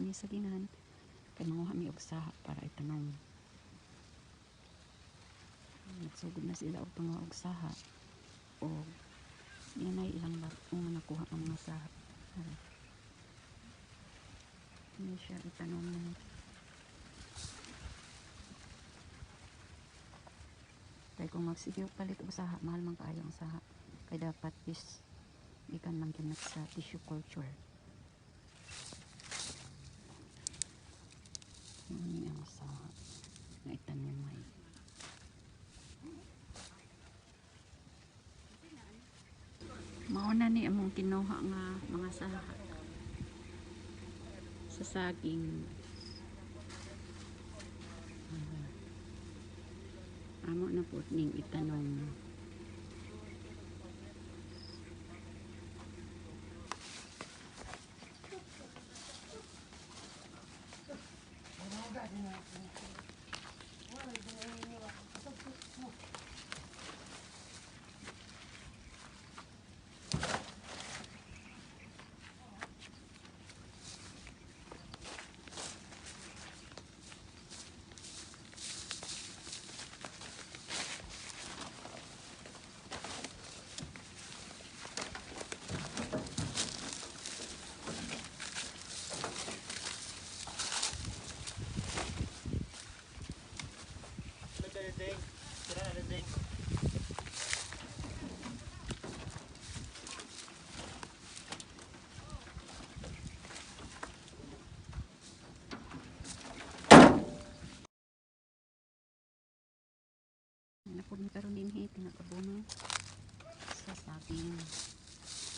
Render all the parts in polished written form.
kami sa gingan kay manguha mi og saha para itanom. Nagsugod na sila og tunga og saha o yan ay ilang nga nakuha ang mga saha. Hindi siya itanom na. Kaya kung magsige og palit og saha, mahal man kaayo ang saha. Kaya dapat is ikan lang kinat sa tissue culture. Ini ang saha na itanom may. Mauna ni among kinuha nga mga saha sa saging. Amo na po ning itanom. Napod ni karon din tinakabuno sa saging.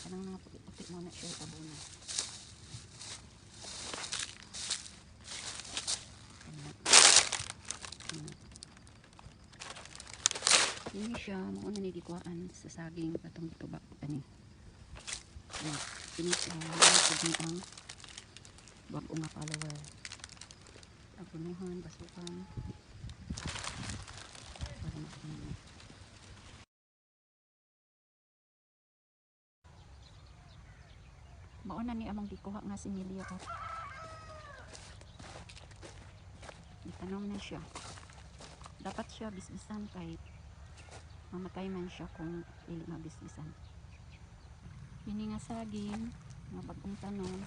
Kanang mga puti-puti mo na siya kabuno. Ini siya mo na ni gikuan sa saging katong gituba ani. Ini siya pud ang bag-o nga follower. Abunuhan basukan. Mauna ni among gikuha nga similya ko. Itanom na siya. Dapat siya bisbisan kay mamatay man siya kung dili mabisbisan. Kini nga saging nga bagong tanom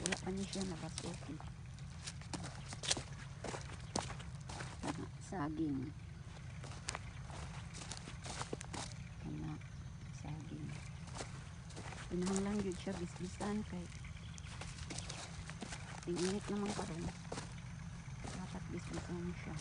wala pa niya siya nabasuki. Saging. Kana saging. Pinahanglan yun siya bisbisan kay tingit naman karon. Dapat bisbisan siya.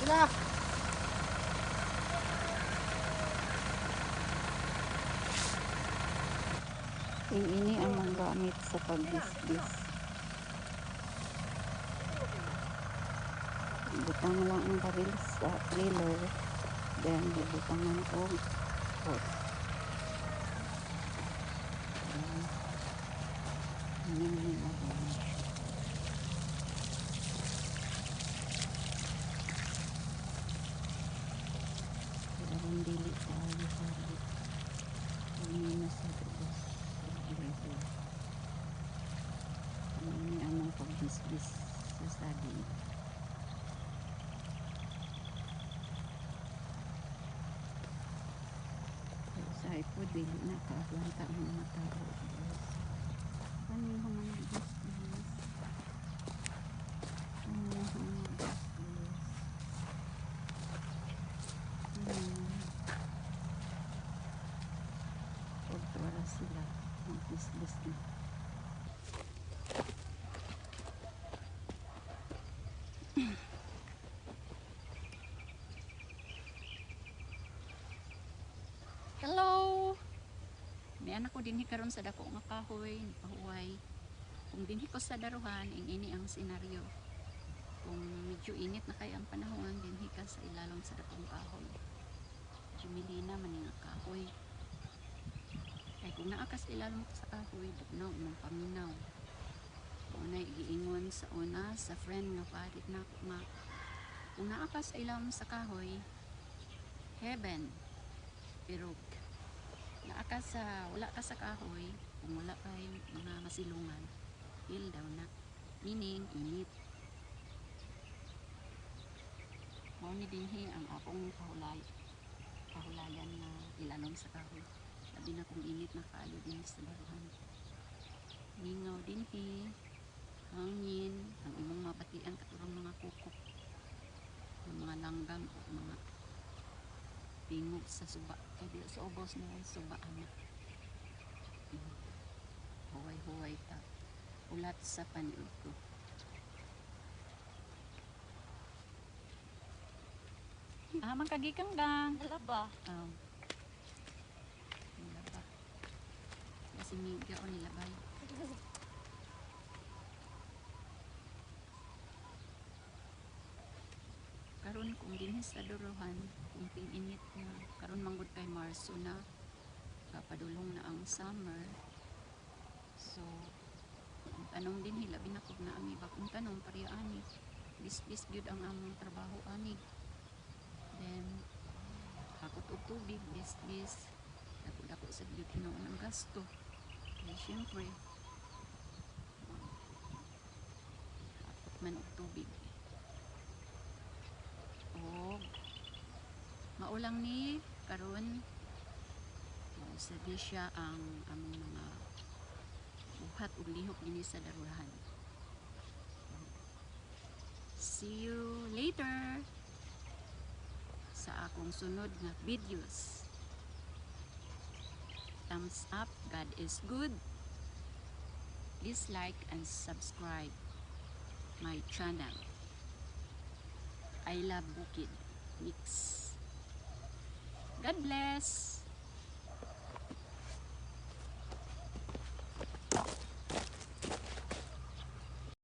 Sila. Ini ang mga gamit sa pagbisbis. Butang lang ang baril sa trailer. Then, bubutangan ko hot. Hingin na din. Pero kung dili tayo sabi, hingin na sa tubos. Ini among pagbisbis sa saging. Pero sa ipod, dili na kaagwanta ang mga tao. Ano yung mga bisbis? Ano yung mga bisbis? Pagtawala sila, mag-bisbis na. Hello! May anak ko dinhi karon sa dako nga kahoy, pahuway. Kung dinhi ko sa daruhan, ini ang senaryo. Kung medyo init na kaya ang panahon, dinhi ka sa ilalom sa dakong kahoy. Jumilina man nga kahoy. Kaya kung naakas ilalom ko sa kahoy, bugnaw mong paminaw. Kung na iingon sa una, sa friend nga palit na ako nga, kung naakas ilalom sa kahoy, heaven. Pero wala ka sa kahoy, kung wala kay mga masilungan, hell daw na, meaning init. Mao ni dinhi ang akong kahulayan na ilalom sa kahoy, labi na kung init na kaayo din sa daruhan. Mingaw dinhi, hangin, ang imong mabatian katurang mga kukok, mga langgam o mga tingog sa suba, kaya sa ubos na suba anak. Huway-huway ta, ulat sa paniod ko. Magkagikang gang. Nalaba. Nilaba. Kasi media o nilabay. Karon kung dinhi sa duruhan, kung init na, karon manggod kay Marso na, kapadulong na ang summer. So, ang tanong din labi na kung naami bakong tanong pariya ani. Bis gyud ang among trabaho ani. Then, hakot og tubig, bis dako sa gyud hinuon ang gasto. Kaya syempre, hakot man og tubig. O, maulang ni karon sa disya ang among mga buhat ug lihok dinhi sa daruhan. See you later sa akong sunod nga videos. Thumbs up, God is good. Please like and subscribe my channel. I love Bukid Mix. God bless.